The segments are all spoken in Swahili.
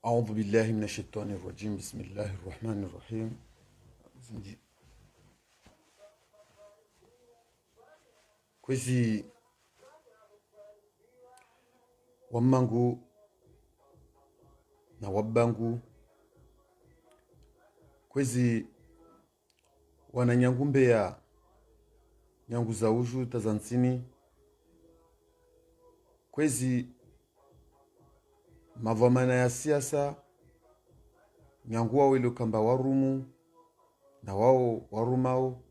أعوذ بالله من الشيطان الرجيم بسم الله الرحمن الرحيم. Kwezi wamangu na wabangu, kwezi wananyangu mbeya nyangu za uju tazansini, kwezi mavamana ya siasa nyangu wao ilo kamba warumu na wao warumao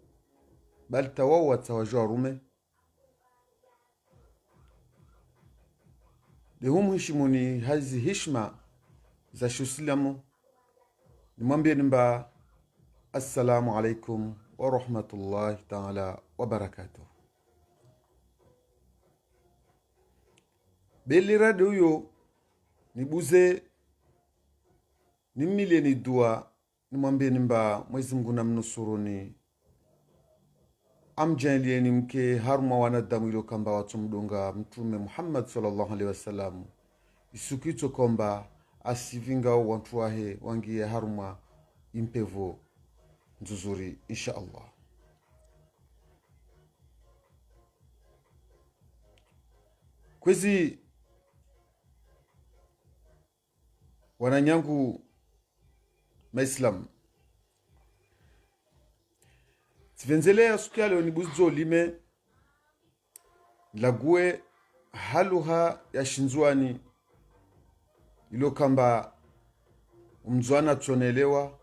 balta wao watawajo warume lehumu hishimuni hazi hishma za shusilamu nimwambie nimba assalamu alaikum wa rahmatullahi ta'ala wa barakatuh. Beli rade huyo nibuze nimile ni dua nimwambie nimba Mwenyezi Mungu namnusuruni amjalie ni mke haruma wanadamu ilo kamba watu mdonga mtume Muhammad sallallahu alaihi wasallam isukito komba asivinga wantu wahe wangie haruma impevo nzuzuri insha Allah. Kwezi wananyangu maislam tivenzele asukale ni buzo lime lague haluha ya shinzwani ilo kamba umzwana tonelewa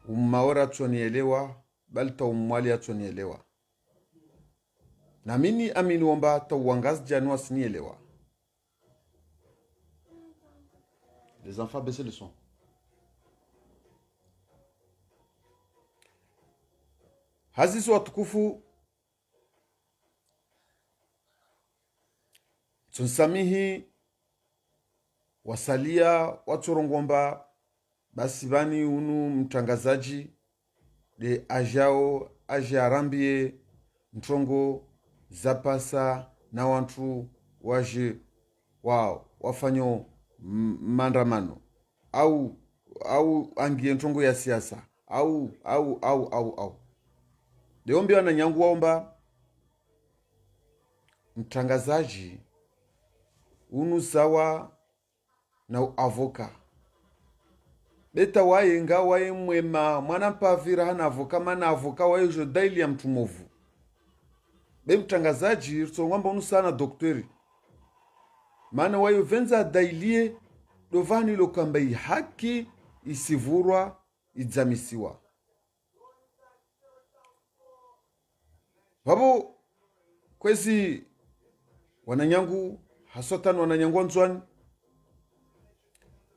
ummaora tonielewa balta umwali atonielewa na mini amini wamba tawangaz janwa sinielewa. Les enfants, baissez le son. Hazisu watukufu, tunsamihi wasalia waturongomba basi bani unu mtangazaji de ajao aje arambie mtrongo zapasa na wantu waje wao wafanyo maandamano au angie ntongo ya siasa au leombi wana nyangu waomba mtangazaji unu sawa na avoka beta waye nga waye mwema mwana mpavira hana avoka mana avoka waye jo daili ya mtumovu be mtangazaji rutongwamba unu sana doktori mana wayo venza dailie dovani ilo kamba haki isivurwa idzamisiwa babo kwezi wananyangu hasotan wananyangu nzwani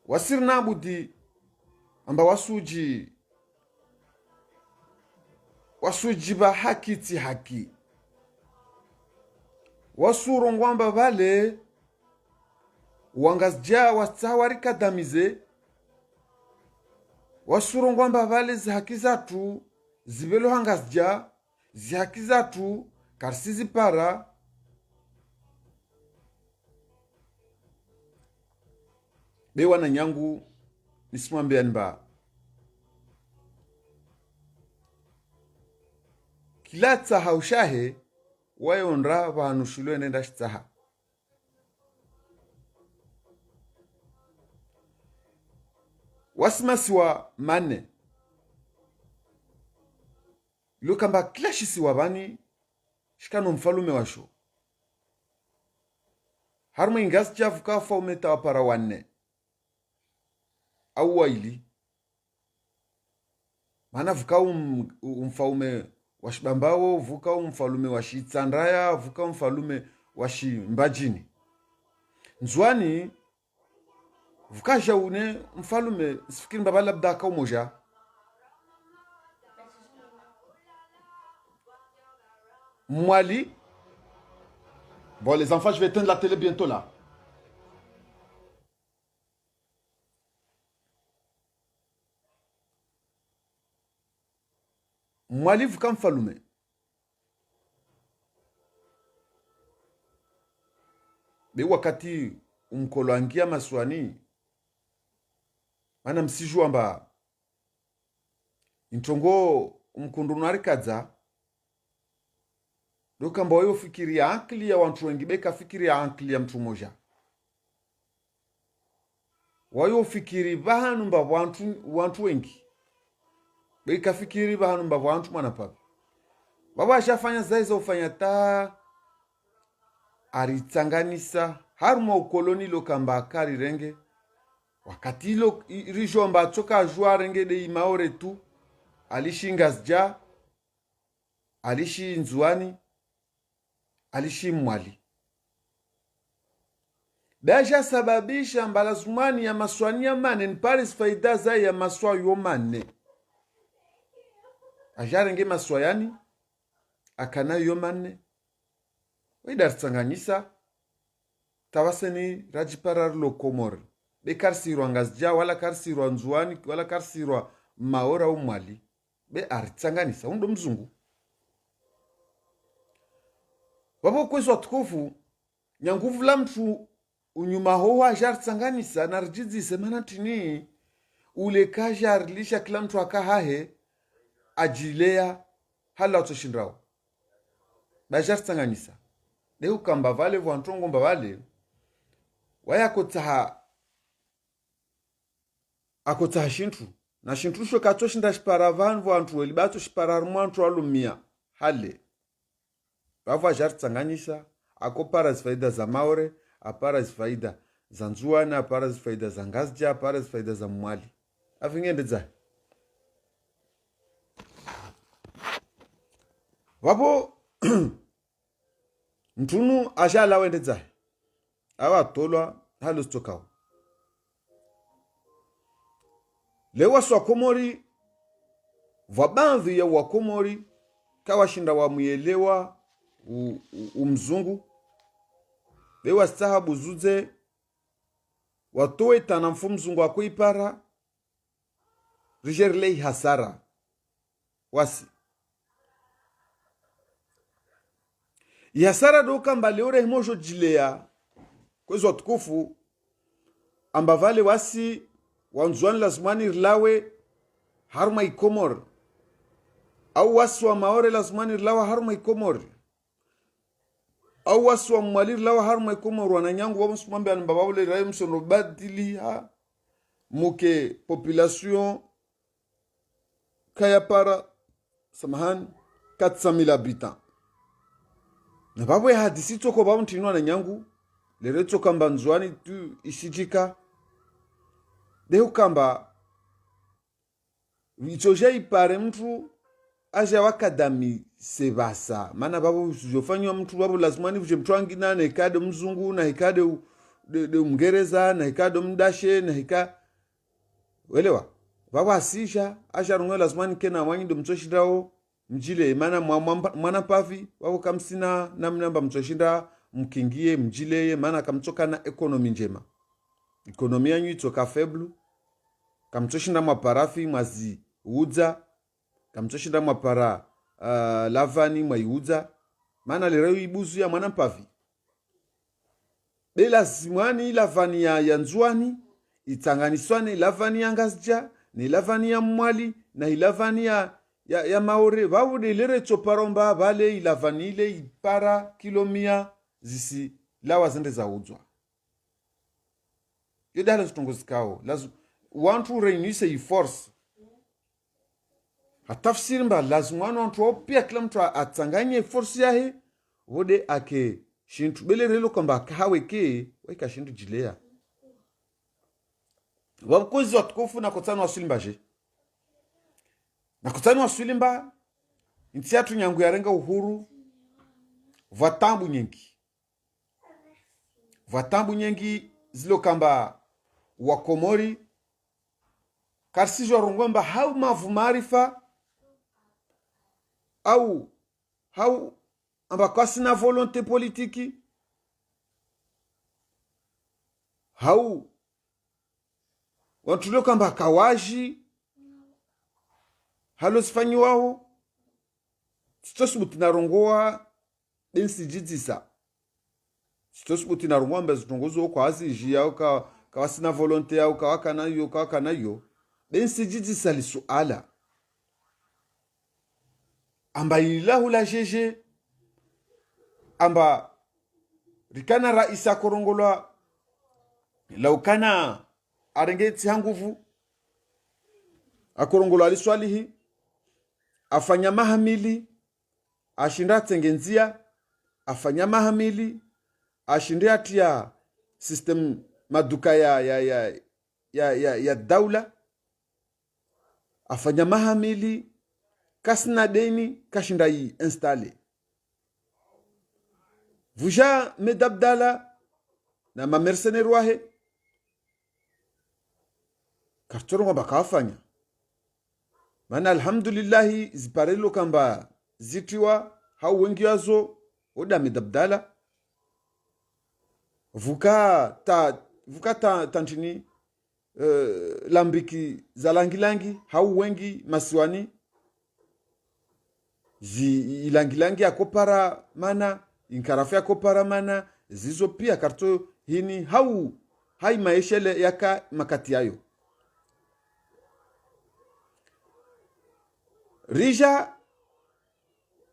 wasirna budi amba wasuji ba haki ti haki wasurongwamba vale wangazja wastawarika damize wasurongwamba vale zihaki zatu zibelo hangazja zihaki zatu karsizi para bewa na nyangu nisimwambia nba kila tsaha ushahe wayonra vanushilo nenda shitsaha wasimasiwa mane ilo kamba kila shisiwa vani shikano mfalume washo harumwe ingazi chavuka faumeta wapara wanne au waili mana vuka umfaume washibambao vuka umfalume washitsandaya vuka umfalume washimbajini nzwani vuka jaune mfalume sifikiri mbaba labda ka umoja mwali. Bon les enfants, je vais éteindre la télé bientôt là. Mwali vuka mfalume be wakati umkolo angia maswani mana msijua mba intongo mkundu narikadza doka mba wayo fikiria akili ya wantu wengi beka fikiria akili ya mtu moja wayo fikiri bahanu mba wantu wengi beka fikiri bahanu mba wantu mwana papi baba ashafanya zaiza ufanya ta aritsanganisa haruma ukoloni lokamba akari renge wakati ilo rijomba toka jua renge de imaore tu alishi ngazja alishi nzuani alishi mwali Beja sababisha mbalazumani ya maswani ya mane ni paris faida za ya maswa yo mane ajarenge maswayani akana yo mane wida tsanganyisa tawaseni rajiparar lo komor be karsirwa ngazja wala karsirwa nzuani wala karsirwa maora umwali be aritsanganisa undo mzungu babo kweswa tukufu nyanguvu la mtu unyuma ho ajartsanganisa narjidzi semana tini ule kajarlisha kila mtu akahahe ajilea hala utoshindrao bajartsanganisa leo kamba vale vantongo mbavale wayakotsaha akotsaha shintu na shintu sho katoshinda shipara vanhu vantu welibato shipara rumwantu alumia hale bava jartsanganisa akopara zifaida za maore apara zifaida za nzuana apara zifaida za ngazja apara zifaida za mwali avingendedza vapo mtunu ashala wendedza awa tolwa halo stokao lewa swakomori vabanvi ya wakomori kawashinda wa muelewa umzungu lewa sahabu zuze watoe tana mfumzungu akuipara rijerlei hasara wasi yasara doka mbaleore himojo jilea kwezo tukufu ambavale wasi wanzuani lazimani irlawe haruma ikomor au wasi wa maore lazimani irlawa haruma ikomor au wasi wa mwali irlawa haruma ikomor wananyangu wa msumambe anambababule rae msono badili ha muke population kaya para samahani 400,000 habitants na babu ya hadisi toko babu ntinua na nyangu lere toka mba nzuani tu isijika dehu kamba vichoja ipare mtu aja wakadami sebasa mana babu jofanywa mtu babu lazimani vije mtu angina na hikade mzungu na hikade de mgereza na hikade mdashe na hika welewa babu asisha aja runga lazimani kena wanyindo mtoshidao mjile mana mwana pavi wako kamsina namnamba mtoshinda mkingie mjile mana kamtoka na ekonomi njema ekonomi yanyu itoka feblu kamtoshinda maparafi mwazi udza kamtoshinda mapara lavani mwaiudza mana lero ibuzu ya mwana pavi bela zimwani lavani ya nzuani itanganiswane lavani ya ngazja ni lavani ya mwali na ilavani ya maore vaude lere choparomba vale ilavanile ipara kilomia zisi lawa zende za udzwa yodala zitongozikao wantu reinise iforce hatafsiri mba lazimwana wantu wapia kila mtu atsanganye force yahe vode ake shintu bele relo kamba kawe ke waika shintu jilea wabukozi watukufu na kotano wasulimba je na kotano wasulimba intiatu nyangu ya renga uhuru vatambu nyengi zilo kamba wakomori karsijwa rongwamba hau mavu marifa au amba kasi na volonté politiki hau wantulio kamba kawaji halo sifanyi wao sitosibuti na rongoa densi jidisa sitosibuti na rongoa mba zitongozo kwa aziji au kawasina volonte au kawaka nayo bensi jiji sali suala amba ilahu la jeje amba rikana raisa korongolwa laukana arengeti hanguvu akorongolwa aliswalihi afanya mahamili ashinda tengenzia afanya mahamili ashinde atia system maduka ya daula afanya mahamili kasina deni kashinda yi installe vuja medabdala na mamercenaire wahe kartorongo bakafanya mana alhamdulillahi ziparelo kamba zitiwa hau wengi wazo oda medabdala vuka tantini lambiki za langilangi hau wengi masiwani ilangilangi akopara mana inkarafi akopara mana zizo pia karto hini hau hai maeshele yaka makati yayo rija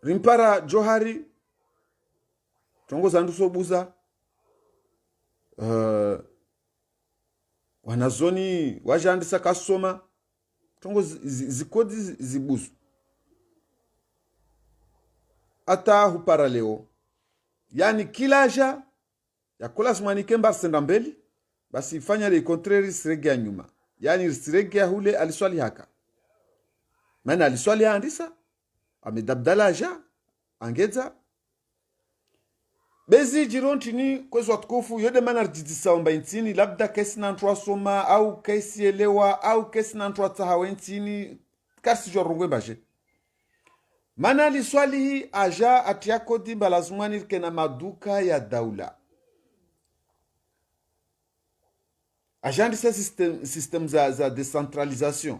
rimpara johari tongo zandu sobuza wanazoni wajandisa kasoma tongo zikodi zibuzu ata hupara leo yani kila aja ya kola smanike mba senda mbeli basi ifanya le contraire sirege ya nyuma yani sirege ya hule aliswali haka mana aliswali andisa amedabdala aja angeza bezi jirontini kwezo watukufu yode mana rdidisa omba intini labda kesi na ntuwa soma au kesi elewa au kesi na ntuwa tahawe intini kasi jo rungwe baje mana aliswali hii aja atiakodi balazumani kena maduka ya daula aja ndisa system za decentralisation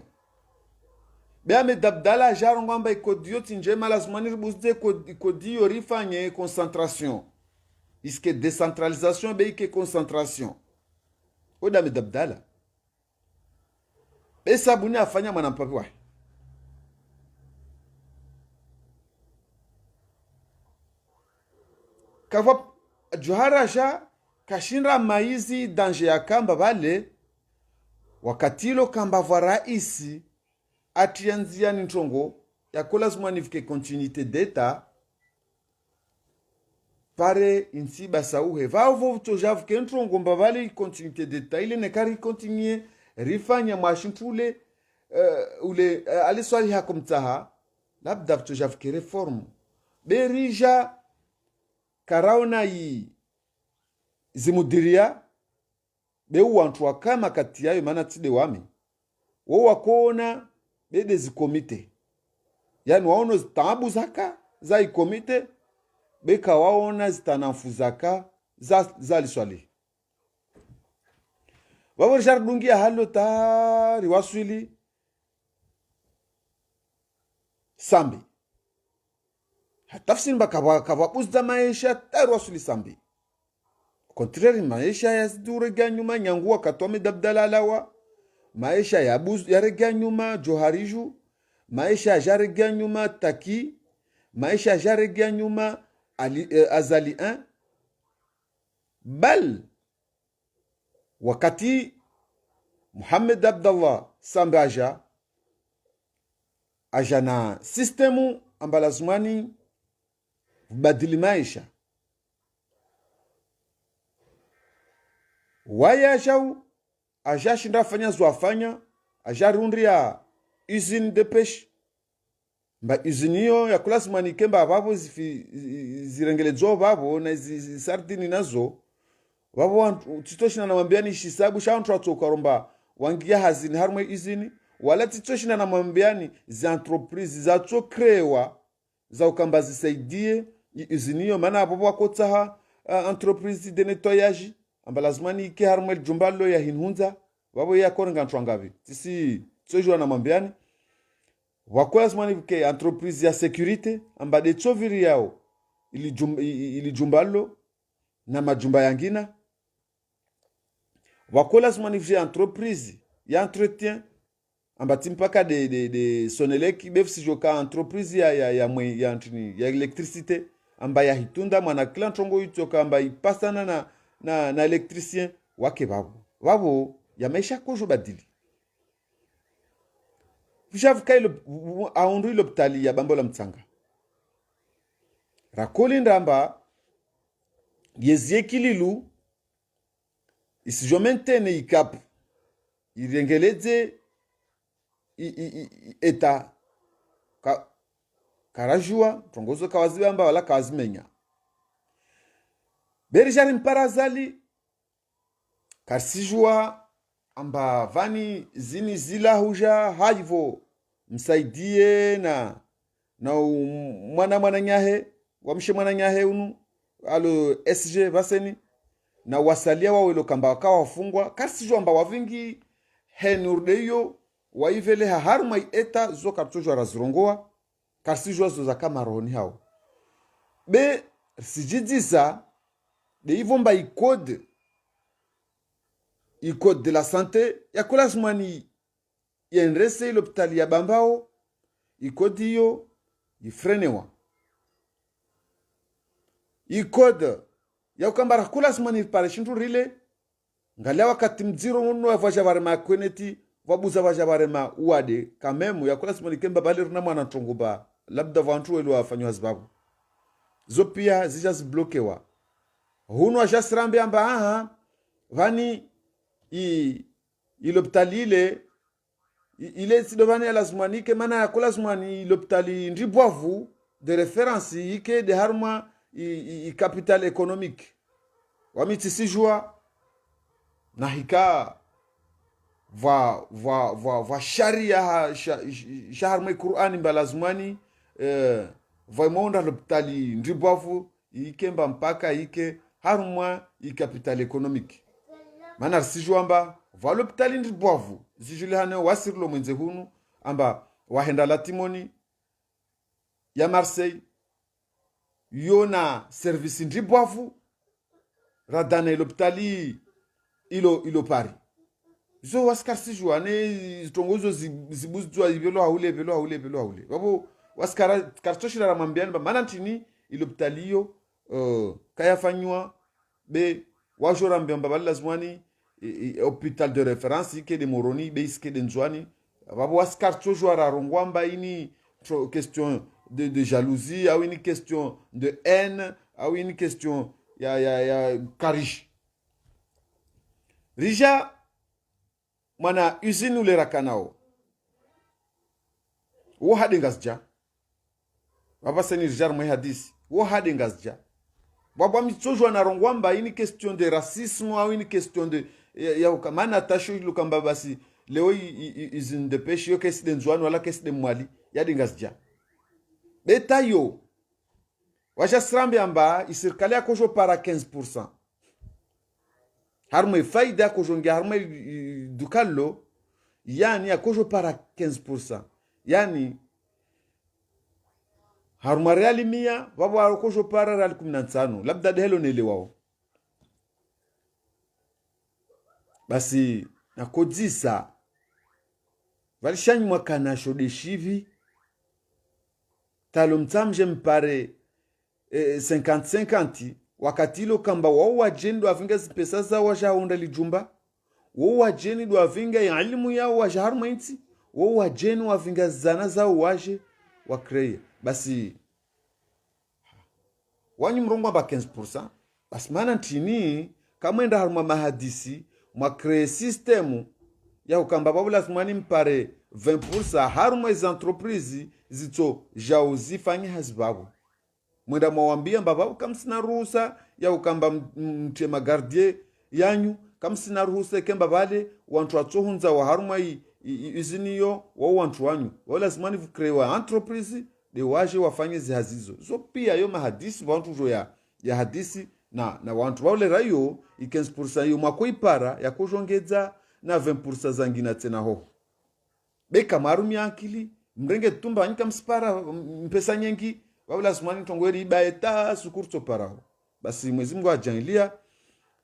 bea medabdala aja rongwamba ikodiyo tinje malazumani ribuzde ikodiyo rifanye concentration iske decentralisation be ike concentration oda medabdala be sabuni afanya mwanampapi wahi kava juharasha kashinra maizi danje ya kamba vale wakatilo kamba va raisi atianzia ni ntongo ya kola zumwanifike continuité d'etat pare insi basauhe vavo tojavu ke ntongo mbavali continuité d'etat ile nekari continue rifanya mwashintule ule aliswali hakumtaha labda tojavu ke reform berija karaona yi zimudiria beu wantu wakama kati yayo mana tide wami wo wakona bede zikomite yani waono zitabu zaka za ikomite beka waona zitanafu zaka za liswali wawor jardungi halo tari waswili sambi tafsiri bakaba uzda maisha tari waswili sambi contraire maisha ya zidurega nyuma nyangua katome dabdala lawa maisha ya buz yarega nyuma johariju maisha ya jarega nyuma taki maisha ya jarega nyuma azali 1 bal wakati Muhammad Abdallah sambaja ajana systemu ambalazumani badili maisha waya jau aja shinda fanya zwafanya aja rundria usine de pêche mba usine yo ya klasi manike mba babo zirengelezo babo na sardini nazo babo titoshina na mambiani shisabu shantu atokaromba wangia hazini harmwe usine wala titoshina na mambiani za entreprise za to krewa za ukamba zisaidie usine yo maana babo wakotsaha entreprise de nettoyage ambalazimani ike harumwe jumbalo ya hinhunza wabo ya korenga ntwangavi tisi tsojwa na mambiani wakolazimani ke entreprise ya security ambade tsoviri yao ili jumbalo na majumba yangina wakola zmanifje entreprise ya entretien ambati mpaka de Sonelec befsi joka entreprise ya antini ya electricité amba ya hitunda mwana kila ntongo yutoka amba ipasana na electricien wake babo ya maisha kojo badili vishavuka ilo aundu ilo ptali ya bambo la mtsanga rakoli ndamba yezie kililu isijomentene ikapu irengeleze eta karajua tongozo kawazibamba wala kawazimenya berijari mparazali karsijua amba vani zini zila huja haivo msaidie na mwana nyahe wamshe mwana nyahe unu alo SG vaseni na wasalia wawelo kamba wakawa wafungwa karsijua amba wavingi henurdeyo waivele haruma eta zo kaptujwa razirongoa karsijwa zo za kamaroni hao be sijidiza de ivomba ikode de la santé ya kula smani yenrese l'hôpital ya bambao ikode yo ifrenewa ikode ya ukambara kula smani pare shintu rile ngalia wakati mziro muno avaja barema kweneti wabuza vaja barema uade kamemu ya kula smani kemba bali runa mwana tongoba labda vantu welu wafanywa zibabu zo pia zijas blokewa hunu ajasrambe amba aha vani l'hôpital ile sidovani ala zmanike mana ya kula zmani l'hôpital ndibwavu de référence ike de harma capital économique wamiti sijua na hika va sharia shaharma Qur'ani balazmani va monda l'hôpital ndibwavu ikemba mpaka ike harma capital économique mana sijua amba va l'hôpital ndibwavu zijule hane wasirlo mwenze hunu amba wahenda latimoni ya Marseille yona service ndibwavu radane l'hôpital ilo Paris zo waskar sijua ne tongozo zibuzwa velo haule babo waskara kartoshira ramambiani ba manantini l'hôpital yo kaya fanywa be wajora mbamba bali lazimani hôpital de référence ike de Moroni be iske de Nzwani babo waskar toujours rarongwamba ini question de jalousie ou une question de haine ou une question ya karish rija mana usine ule rakanao wo hadingasja baba seni rijar mo hadisi wo hadingasja baba mitsojo na rongwamba une question de racisme ou une question de ya mana tasho lukamba basi leo izin de pêche yo kesi de Nzwani wala kesi de Mwali yadingasja beta yo wacha srambi amba isirikali akojo para 15% harma faida akojo ngi harma dukalo yani akojo para 15% yani harma reali 100 babo akojo para reali 15 labda dehelo nelewa basi nakodisa valishanywa kana shode shivi talo mtamje mpare 50-50 wakati ilo kamba wao wajeni do avinga pesa za wajaonda lijumba wao wajeni do avinga elimu yao wajaharma inti wao wajeni wavinga zana za waje wakreye basi wanyi mrongo ba 15% basi mana ntini kama enda harma mahadisi mwakreye systemu ya ukamba babula smani mpare 20% harma iz entreprise zito jauzi fanyi hasbabu mwenda mwambia mbaba kamsina ruhusa ya ukamba mtema gardie yanyu kamsina ruhusa kemba bale wantu atsohunza wa haruma iziniyo wa wantu wanyu wala simani vukrewa entreprise de waje wafanye zihazizo zo pia yo mahadisi wantu jo ya hadisi na wantu wale rayo 15% yo makoipara ya kujongeza na 20% zangina tena ho beka marumi akili mrenge tumba anyika mspara mpesa nyengi wabula sumani tongweri ibaeta sukurto parao basi Mwenyezi Mungu ajangilia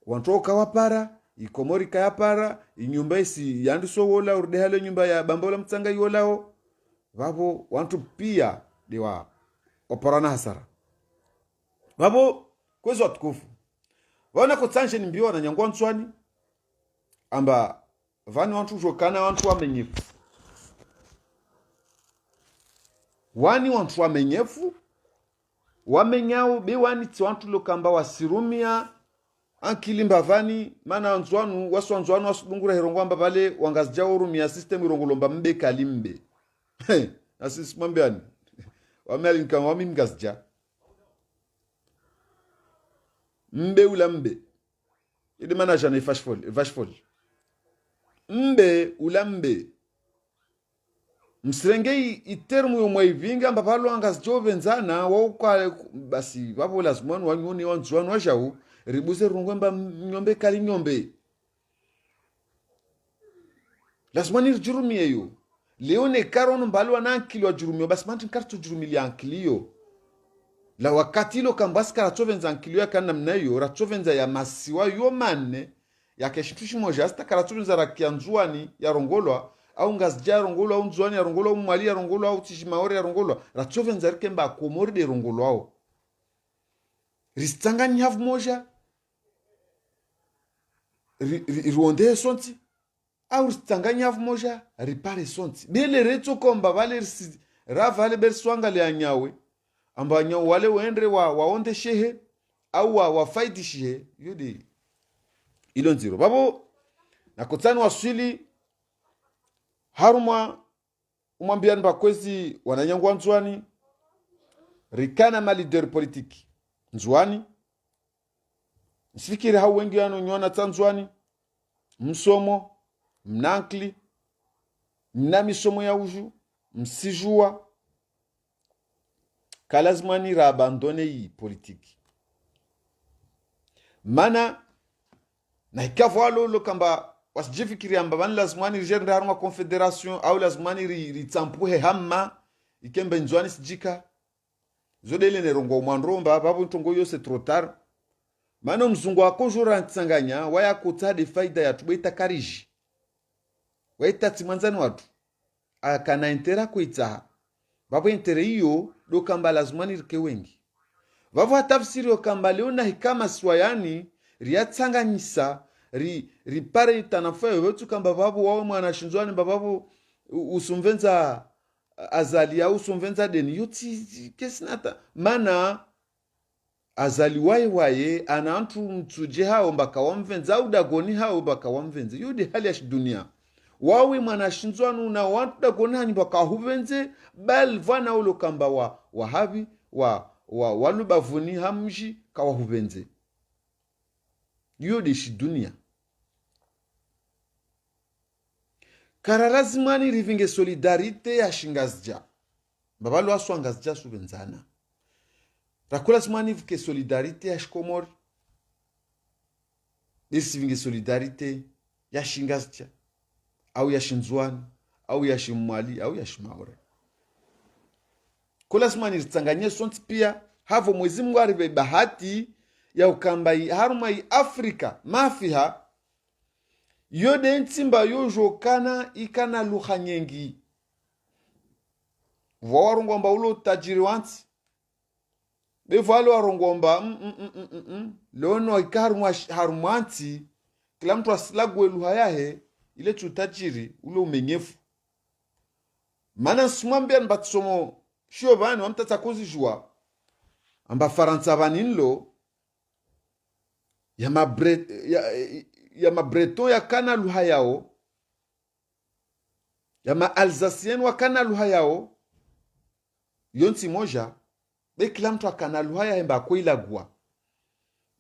wantu wakawapara ikomori kaya para inyumba isi yandu so wola urde hale nyumba ya bambola mtsanga yolao vavo wantu pia dewa oporana hasara vavo kwezo atukufu wana kotsanje nimbiwa na nyangwa ntswani amba vani wantu jokana wantu wamenyefu wani wantu wamenyefu wamenyao be wani ti wantu lokamba wasirumia ankilimba vani mana nzwanu waswanzwanu wasudungura hirongwamba vale wangazija urumia system irongolomba mbe kalimbe asisi mwambiani wameli nkama wami ngazija mbe ula mbe idi mana jana vashfol mbe ula mbe msirengei itermu yomwe ivinga mbapalo angazija ovenzana wauka basi vapo lazimwanu wanyoni wanzwanu wajau ribuse rungwemba nyombe kali nyombe lazima nirjurumie yo leo ne karono mbalwa na ankili wa jurumio basi manti kartu jurumili ankilio la wakati lo kambaska ratovenza ankilio ya kana mnayo ratovenza ya masiwa yo manne ya keshitushi moja hasta karatovenza rakianzuani ya rongolwa au ngazja rongolwa au nzuani ya rongolwa au mwali ya rongolwa au tishimaori ya rongolwa ratovenza rikemba komori de rongolwa au ristanga nyavu moja riwonde sonti au ristanga nyavu moja ripare sonti bele reto komba vale ravale berswanga le anyawe amba anyawe wale wendre waonde shehe au wafaidi shehe yodi ilo nziro babo na kotsani waswili harumwa umwambia nba kwezi wananyangwa nzwani rikana ma leader politiki nzwani nsifikiri hao wengi wano nyona tanzwani msomo mnankli mna misomo ya uju msijua kalazimani ra abandone hii politiki mana na ikavwalo lo kamba wasijifikiri amba bani lazimani rijende haruma confederation au lazimani ritsampuhe hamma ikembe nzwani sijika zodele ne rongo mwandromba babu ntongo yose trop tard mano mzungu wako jura ntsanganya waya kutade faida ya tubaita kariji waita timanzani watu akana intera kuita babu intere hiyo do kamba lazimani rike wengi vavu tafsiri okamba leona hikama swayani riatsanganyisa ripare itanafayo wetu kamba babu wawe mwana shinzwani babu usumvenza azali au usumvenza deni yoti kesinata mana azali waye ana antu mtuje hao mbaka wamvenza au dagoni hao mbaka wamvenze yudi hali ya dunia wawe mwana shinzwanu na wantu dagoni hani mbaka huvenze bal vana ulo kamba wahabi walubavuni hamji kawa huvenze yudi shi dunia kararazimani rivinge solidarite ya shingazja babalu asu angazja subenzana rakula zimani vike solidarite ya shikomori disi vinge solidarite ya shingazja au ya shinzwani au ya shimwali au ya shimaore kula zimani ritanganye sonti pia havo mwezi mungu arive bahati ya ukamba haruma Afrika mafiha yode ntimba yojokana ikana lugha nyengi vawarongomba ulo tajiri wanti bevalo warongomba lono ikarumwa harumwanti kila mtu asilagwe lugha yahe ile tutajiri ulo umenyefu mana sumambia nbatsomo shio bani wamtata kuzijua amba faransa baninlo ya mabreton ya kana lugha yao ya ma alsacien wa kana lugha yao yonti moja be kila mtu akana lugha ya hemba koilagwa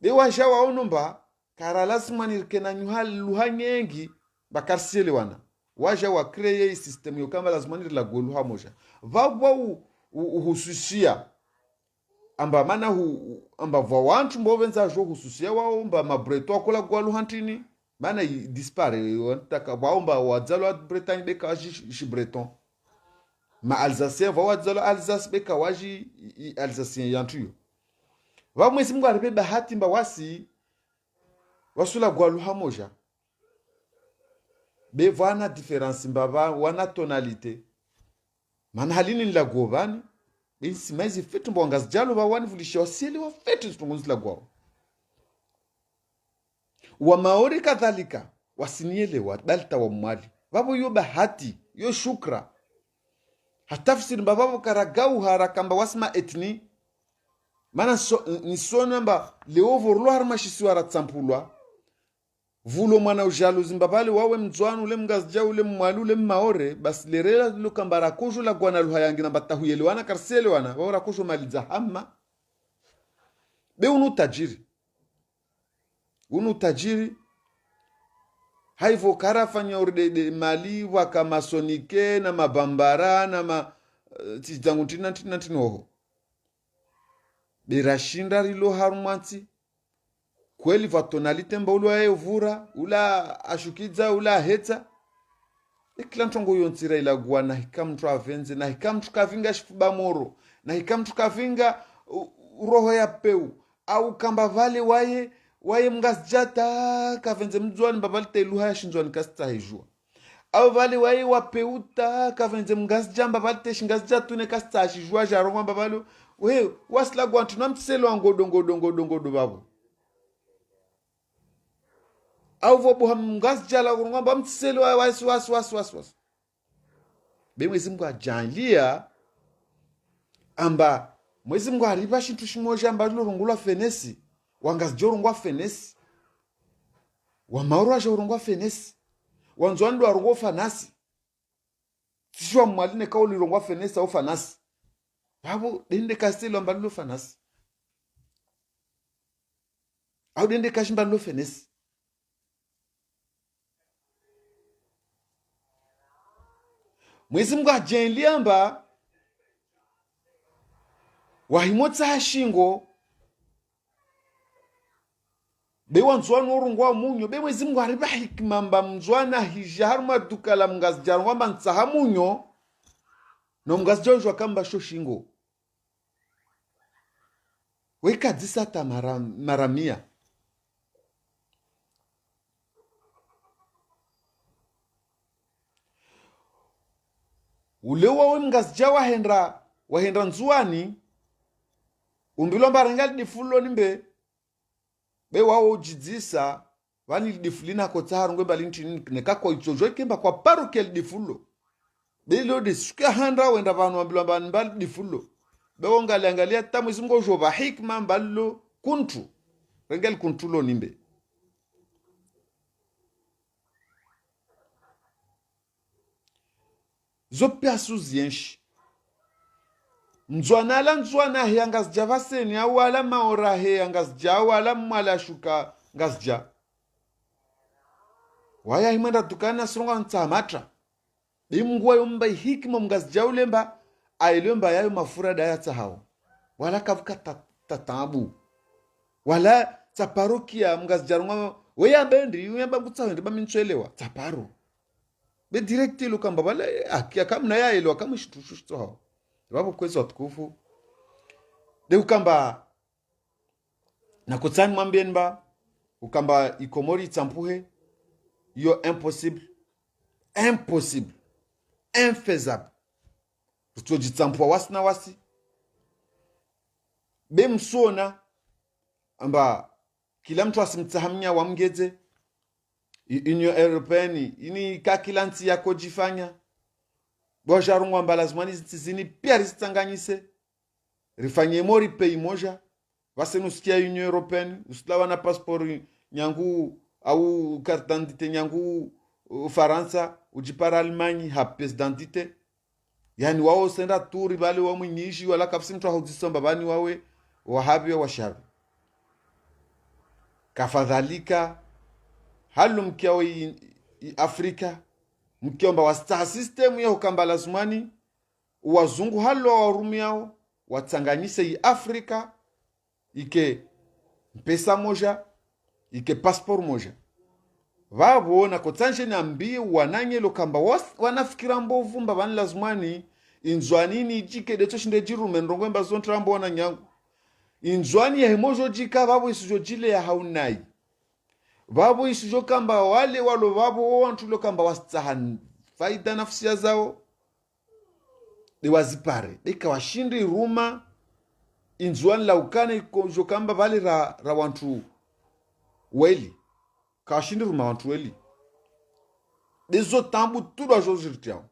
be waja waonomba kara lazima nirkena nyuha lugha nyengi bakarsiele wana waja wa kreye system yo kama lazima nirlagwa lugha moja vabwa uhususia amba mana amba vawantu mbovenza jo hususia wao mba mabreto akola kwa luhantini mana dispare wantaka waomba wadzalo Bretagne beka waji shi breton ma alsacien va wadzalo Alsace beka waji alsacien yantuyo va mwezi mungu aribe bahati mba wasi wasula kwa luha moja be wana difference mbaba wana tonalite mana halini la govani be simaizi fetu mbonga jalo ba wani vulisha wasili wa fetu tungunzi la gwao wa maori kadhalika wasinielewa dalta wa mwali babo yo bahati yo shukra hatafsiri mbaba karagau harakamba wasma etni mana ni sonamba leovorlo harmashisi wara tsampulwa vulo mwana ujalo zimbabale wawe mdzwanu ule mgazja ule mwalu ule maore bas lerela lukambara kujo la gwana luhayangi na batahuyelewana karselewana wora kujo maliza hamma be unu tajiri haivo karafanya urde mali waka masonike na mabambara na ma tijangu tinantinoho berashinda rilo harumati kweli vatonalite mbaulo ya uvura ula ashukidza ula heta ikila ntongo yontsira ila gwa na hikamtu avenze na hikamtu kavinga shifuba moro na hikamtu kavinga roho ya peu au kamba vale waye mngasjata kavenze mdzwani babali teluha ya shinzwani kasta hijua au vale waye wapeuta kavenze mngasjamba babali te shingasjatu ne kasta hijua jarongwa babalo we wasla gwa tunamtselo angodo babo au vobo mngasjala ngomba mtselo was be mwezi Mungu ajanlia amba mwezi Mungu alipa shintu shimoja amba lurungula fenesi wangasjorungwa fenesi wa mauro ajorungwa fenesi wanzwando arungwa fanasi tishwa mwaline kauli rungwa fenesi au fanasi babo dende kastelo amba lu fanasi au dende kashimba lu fenesi mwezi Mungu ajenliamba wahimotsa hashingo be wanzwanu urungwa munyo be mwezi Mungu ariba hikima mba mzwana hijarma dukala mngazjarwa mba ntsaha munyo no mngazjarwa kamba shoshingo weka disata maramia ulewa we mngazja wahenda nzuani umbilo mbarangali difulo nimbe be wawo ujidzisa vani difulina kotsaharu ngwe balinti nekakwa ichojo ikemba kwa parokel difulo be lo disuka handa wenda vanu ambilo mbali difulo be wongali angalia tamu isingo jova hikma mbalo kuntu rengal kuntulo nimbe zopia suzienshi nzwana he angazja vaseni awala maora he angazja awala mwala shuka ngazja waya himenda tukana sronga ntsamatra bimgwa yomba hikima mngazja ulemba ailemba yayo mafura daya tsahao wala kavuka tatabu wala tsaparokia mngazja runga weya bendi yamba butsawe baminchelewa tsaparo be directe lo kamba bala akia kamna ya elo kamushitushito hao babo kwezi watukufu de ukamba na kutsani mwambienba ukamba ikomori tsampuhe yo impossible infaisable tutoji tsampua wasi na wasi be msona amba kila mtu asimtsahamia wamgeze Union Européenne ini kakilanti yako jifanya bojarungwa mbalazimani zini pia rizitanganyise rifanye mori pei moja vasenusikia Union Européenne usilawa na passport nyangu au carte d'identité nyangu Faransa ujipara Almanyi hapes d'identité yani wao senda turi bali wa mwinyishi wala kafsi mtu ahuzisomba bani wawe wahabi wa shabi kafadhalika halu mkiao Afrika mkiomba wasta system ya ukamba lazumani wazungu halu wa warumiao watanganyise Afrika ike mpesa moja ike passport moja vabo na kotsanje nambi wananye lokamba wanafikira mbovu mba bani lazumani inzwanini jike deto shinde jirume ndongwemba zontrambo wana nyangu inzwani ya hemojo jika vabo isujojile ya haunai Vabu isijo kamba wale walo vabu wantu lo kamba wastahan faida nafsia zao de wazipare deka washindi ruma inzuan la ukane jo kamba vale ra wantu weli kawashindi ruma wantu weli dezo tambu tudo ajo jirtiao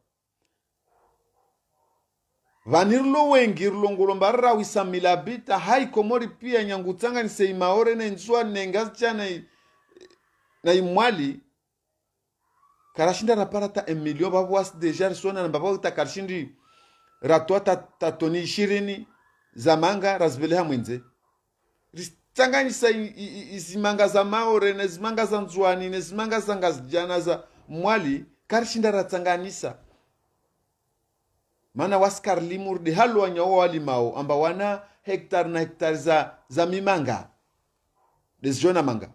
vanirlo wengi rulongolo mbarra wisamila bita hai komori pia nyangutanga ni seimaore na nzua nengacha na imwali karashinda raparata 1 million babu was deja sona na babu takarshindi ratwa tatoni 20 za manga razbeleha mwenze ristanganyisa izimanga za maore na zimanga za nzuani na zimanga za ngazijana za mwali karshinda ratsanganisa mana waskar limur de halwa nyawo walimao amba wana hektar na hektar za mimanga desjona manga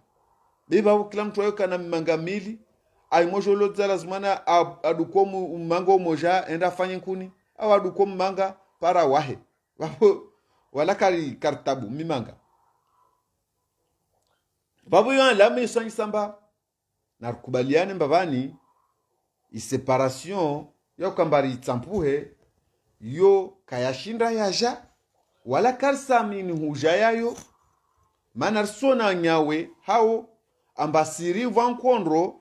beba kila mtu ayoka na mimanga mili ay mojo lodza lazimana adukomu manga moja enda fanye nkuni au adukomu manga para wahe wala kartabu mimanga babu yon la mesangi samba na kubaliane mbavani iseparation yo kambari tsampuhe yo kayashinda yaja wala karsamini huja yayo manar sona nyawe hao ambasiri vankondro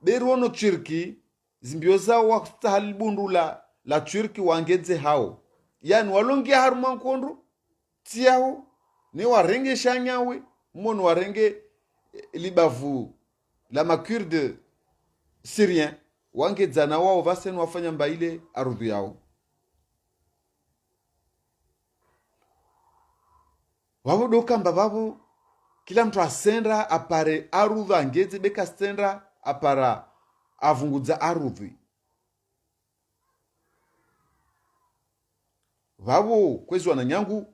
berono chirki zimbioza wakstahal bundu la chirki wangedze hao yani walonge haruma nkondro tiao ni warenge shanyawe mono warenge libavu la macure de syrien wangedzana wao vasen wafanya mbaile arudhu yao wabo dokamba babo kila mtu asendra apare arudhu angedze beka sendra apara avungudza arudhu vavo kwezi wana nyangu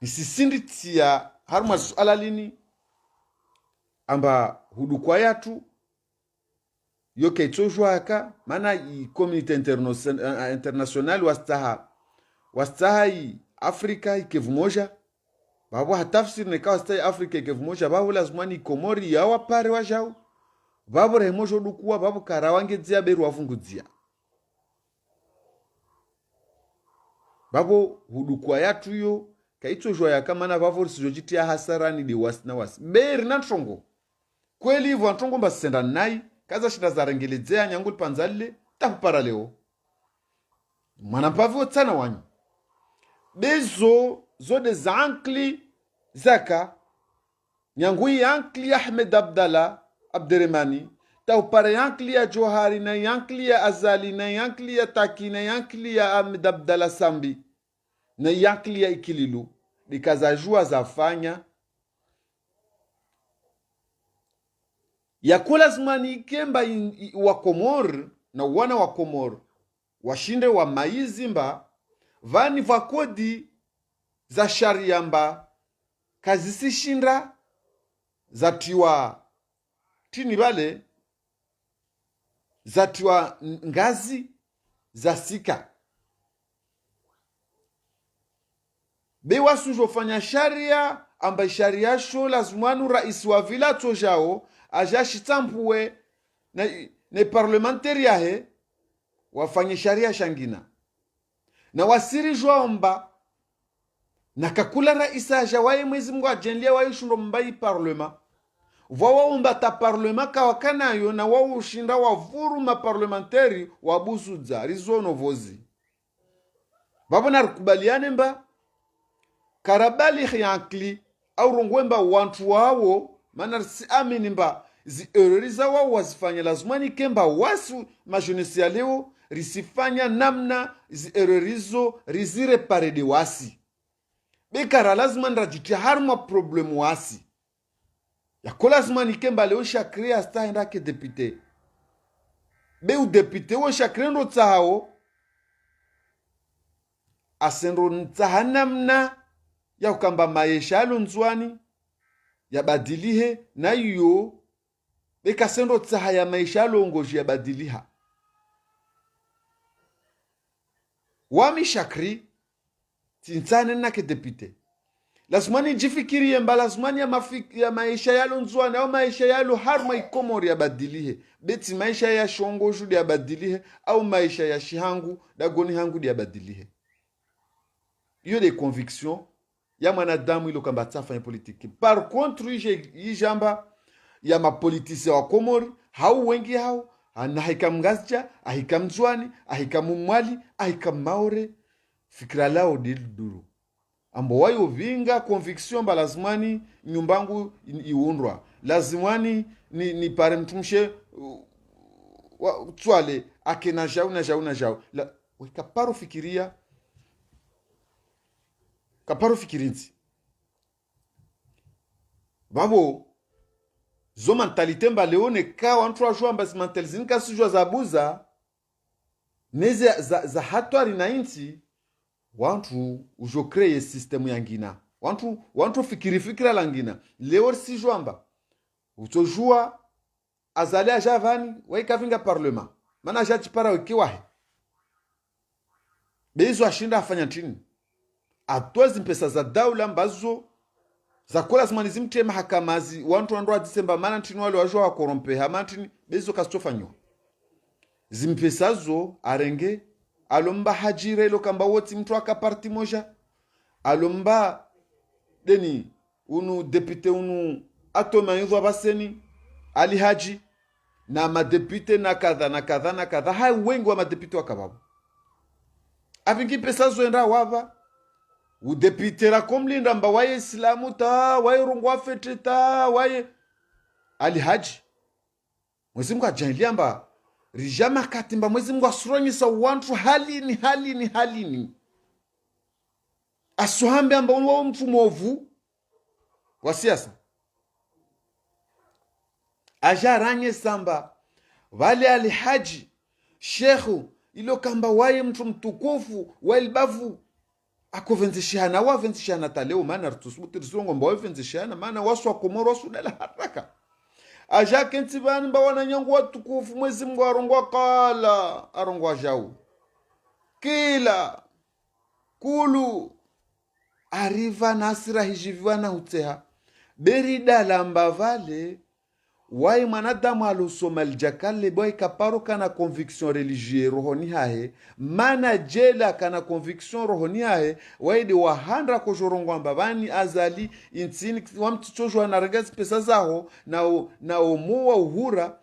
nisisinditsia haruma alalini amba hudukwa yatu yoke itsojwa aka mana i community international wastaha i Afrika ikevumoja babo hatafsiri nekawa stai Afrika ikevumoja babo lazimani komori yawa pare wajao babo remojo dukuwa babo karawangedzia beru wavungudzia babo hudukwa yatu yo kaitsojwa yaka mana babo risijojitia hasarani de wasina wasi beri na ntongo kweli hivyo ntongo mbasenda nai kaza shinda zarengeledzea nyanguli panzalile tapara leo mwana mpavu tsana wanyu bezo zode za ankli zaka nyangui ankli Ahmed Abdallah Abderrahmani taupare yankli ya Johari na yankli ya Azali na yankli ya Taki na yankli ya Ahmed Abdallah Sambi na yankli ya Ikililu dikaza jua zafanya yakula zmani kemba wa Komor na wana wa Komor washinde wa maizimba vani vakodi za shariamba kazisi shinda zatiwa tini vale zatiwa ngazi za sika bewa sujofanya sharia amba sharia sho lazimanu rais wa vila tojao aja shitampuwe na parlementaire yahe wafanye sharia shangina na wasiri jomba na kakula raisa aja wae mwezi Mungu ajenlia wae shundo mbai parlement vawa umba ta parlement kawakanayo na wao ushinda wavuru ma parlementaire wabusudza rizono vozi babona rukubaliane mba karabali yankli au rongwemba wantu wao mana si amini mba zi eroriza wao wazifanya lazimani kemba wasu majonesi ya leo risifanya namna zi erorizo rizire parede wasi bekara lazima ndajitia harma problemu wasi yakola lazima nikemba leo shakri asta enda ke depute be u depute wo shakri ndo tsao asendo ntsahanamna ya ukamba maisha alonzwani ya badilihe na iyo beka sendo tsaha ya maisha alongoji ya badiliha wami shakri tintsane na ke depute lazimani jifikirie mba lazimani ya maisha yalo nzwana au maisha yalo harma ikomori yabadilihe beti maisha ya shongoju yabadilihe au maisha ya shihangu dagoni hangu yabadilihe. Iyo de conviction ya mwanadamu ilo kamba tafanya politiki. Par contre ijamba ya mapolitisi wa Komori hau wengi hao na haikam ngazja ahikam zwani ahikam mwali ahikam maore fikira lao dilduru ambo wayo vinga conviction ba lazimani nyumbangu iundwa lazimani ni pare mtumshe twale akena jau la kaparo fikiria kaparo fikirinzi babo zo mentalite mba leone ka wantu ajua mba si mentalizini kasi jua zabuza neze za hatwari na inti wantu ujo kreye sistemu yangina wantu fikira langina leo si jwamba utojua azali ajavani waikavinga parlement mana ajachi para wekiwahe bezo ashinda afanya tini atwezi mpesa za daula mbazo za kola zimani zimtie mahakamazi wantu wandoa disemba mana tini wale wajua wakorompe hamantini bezo kastofanywa zimpesazo arenge alomba hajire ilo kamba woti mtu waka parti moja alomba deni unu depute unu atoma yudhu abaseni ali haji na madepute na kadha hai wengi wa madepute wakababu avingi pesazo enda wava udepute la komlinda mba waye islamu ta waye rungwa fete ta waye ali haji mwezi mga janili amba rijama katimba mwezi mga suronyisa wantu halini asuhambe amba unwa mtu mwovu wa siasa ajaranye samba vale alihaji shekhu ilo kamba waye mtu mtukufu wailbavu akovenzishana wavenzishana taleo mana rutusubutirisongo mba wavenzishana mana wasu wakomoro wasu dala haraka aja kenti bani mba wananyangu watukufu mwezi mngu arongwa kala arongwa jau kila kulu ariva nasira hijiviwa na uteha berida lamba vale wai mwanadamu alusoma aljakale boy kaparo kana conviction religieux rohoni hae mana jela kana conviction rohoni hae waidi wahandra ko jorongwa mbabani azali intini wamtuchojwa na regazi pesa zao na umuwa uhura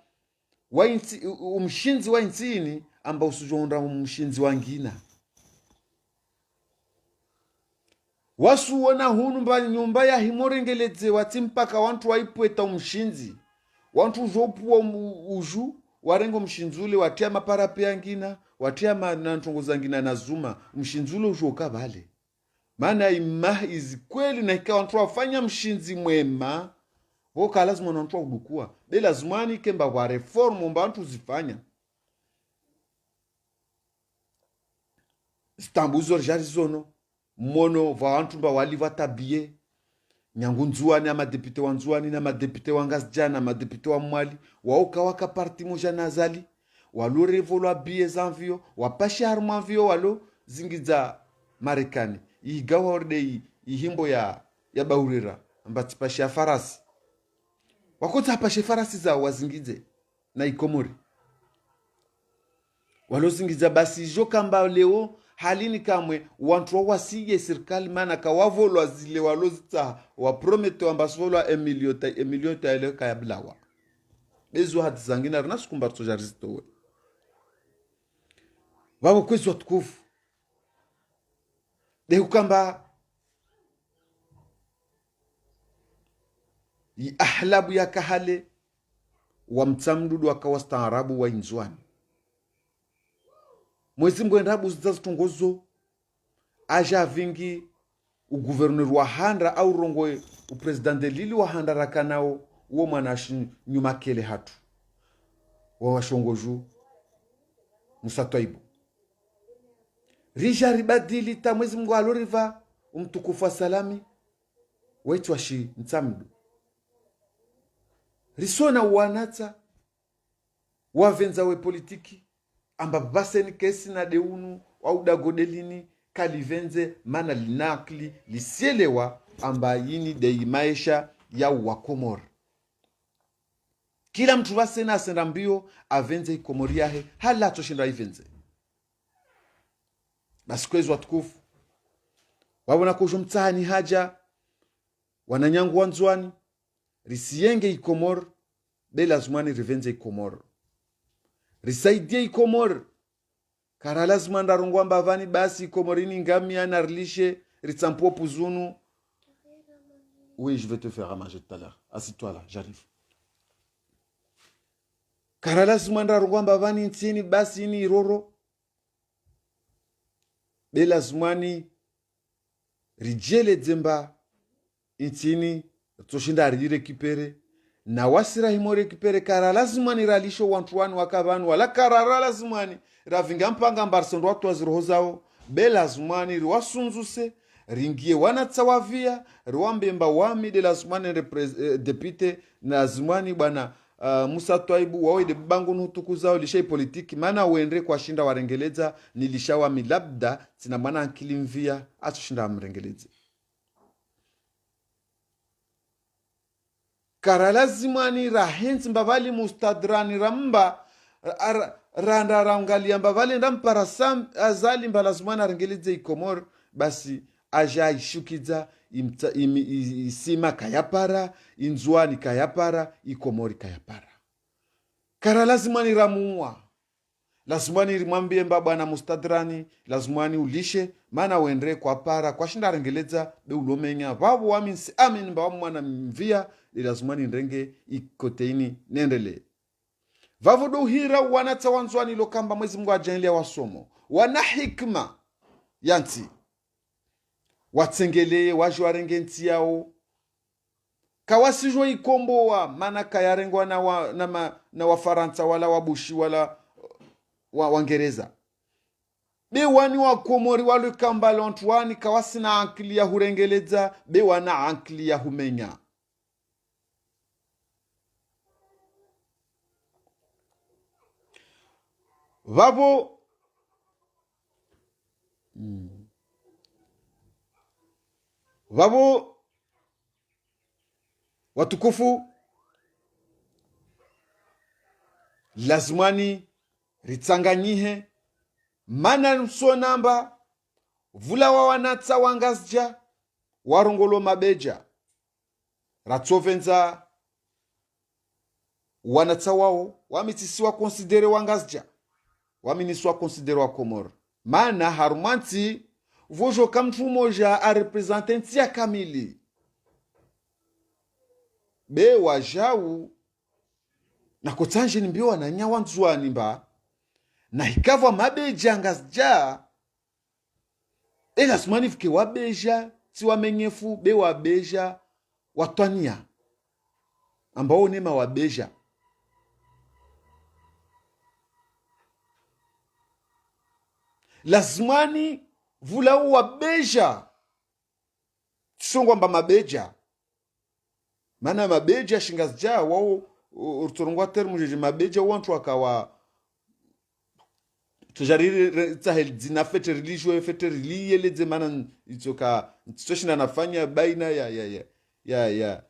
wa inti, umshinzi wa intini amba usujonda umshinzi wangina wasu wona hunu mba nyumba ya himorengeleze watimpaka wantu waipweta umshinzi wantu zopuwa uju warengo mshinzule watia maparape yangina watia manantongoza ngina na zuma mshinzule ujoka vale maana ima izi kweli na ikawa wantu wafanya mshinzi mwema woka lazima wantu udukua be lazimani kemba wa reformu mba wantu zifanya stambuzo jarizono mono va wantu mba wali vatabie nyangu nzuani ama depute wa nzuani na madepute wa ngazjana madepute wa mwali wauka waka parti moja nazali walo revolo bie zanvio wapashi harmavio walo zingiza Marekani igawa orde ihimbo ya baurira ambati pashi farasi wakota pashi farasi za wazingize na ikomori walo zingiza basi joka mba leo halini kamwe wantu wasige serikali mana kawavolwa zile walozita wa prometo ambasvolwa emilio ta ile kaya blawa bezo hati zangina rina sukumba tojarizito we wabo kwezi watukufu de ukamba ahlabu ya kahale wa mtamdudu akawastaarabu wa inzwani mwezi mwendabu zizazitongozo aja vingi uguverner wa handra au rongoe upresidente lili wa handra rakanao uo mwanashi nyuma kele hatu wa washongoju musatoibu rija ribadili ta mwezi mngu aloriva umtukufu wa salami wetu washi ntamdu risona wanata wavenza we politiki amba baseni kesi na deunu au dagodelini kalivenze mana linakli lisielewa ambayini de maisha ya wakomor. Kila mtu wasena asenda mbio avenze ikomori yahe hala toshinda ivenze. Basi kwezi watukufu wabona kujo mtahani haja wananyangu wanzwani risiyenge ikomor bela zumani rivenze ikomor risaidie ikomor kara lazima ndarungwa mbavani basi ikomorini ngamia na rilishe ritsampo puzunu. Oui, je vais te faire à manger tout à l'heure. Assis-toi là, j'arrive. Kara lazima ndarungwa mbavani ntini basi ini iroro bela zumani rijele dzemba intini toshinda rirekipere na wasira himo rekipere kara lazima ni ralisho wantu wanu wakavanu wala kara lazima ni ravinga mpanga mbarsondo watu waziroho zao bela zumani riwasunzuse ringie wanatsawavia riwambemba wami de lazimani depute na zumani bwana Musa Twaibu wawe de bangu nutuku zao lishai politiki mana uendre kwa shinda warengeleza nilishawa milabda tina mana ankilimvia atu shinda mrengeleze. Kara lazimani rahenzi mbavali mustadrani ramba randa rangalia mbavali ndampara azali mba lazimani arengeleze ikomor basi aja ishukiza isima kayapara inzuani kayapara ikomori kayapara. Kara lazimani ramuwa lazimani rimwambie mbaba na mustadrani lazimani ulishe mana uendre kwa para kwa shinda rengeleza be ulomenya babu waminsi amin mba mwana mvia lazimani ndenge ikoteini nendele vavudu hira wanata wanzwani lokamba mwezi Mungu ajaenlia wasomo wana hikma yanti watsengele wajwarenge nti yao kawasijwa ikomboa mana kayarengwa na wafaransa wala wabushi wala wangereza bewani wakomori walukamba lontwani kawasina ankili ya hurengeleza bewana ankili ya humenya. Vabo watukufu lazimani ritsanganyihe mana msonamba vula wa wanatsa wangazja warongolo mabeja ratsovenza wanatsa wao wamitisiwa konsidere wangazja waminiswa konsidere wa komor mana harumanti vojo kamtu moja a represente ya kamili be wajau na kotanje nimbiwa na nyawa nzuani mba na hikava mabeja ngazja ela smanifike wabeja si wamenyefu be wabeja watwania ambao nema wabeja lazimani vula wabeja tisongwa mba mabeja mana mabeja shingazja wao urtorongwa termu jeje mabeja wantu akawa tujariri tsahel dina fete religio fete reliye leze mana itsoka tsoshina nafanya baina ya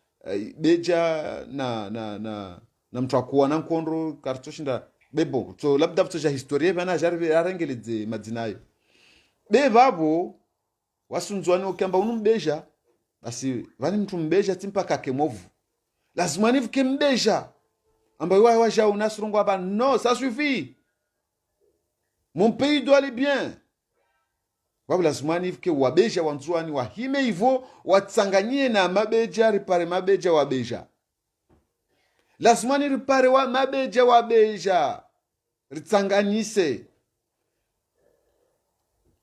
beja na mtu akuwa na nkondo kartoshinda bebo so labda tsoja historia bana jarbe arengeleze madinayo be babo wasunzwani ukamba unumbeja basi vani mtu mbeja timpaka kemovu lazima nivike mbeja ambayo waja unasrongo aba non ça suffit mon pays doit aller bien wabu lazima nivike wabeja wanzwani wahime hivyo watsanganyie na mabeja ripare mabeja wabeja lazima ni ripare wa mabeja wabeja ritsanganyise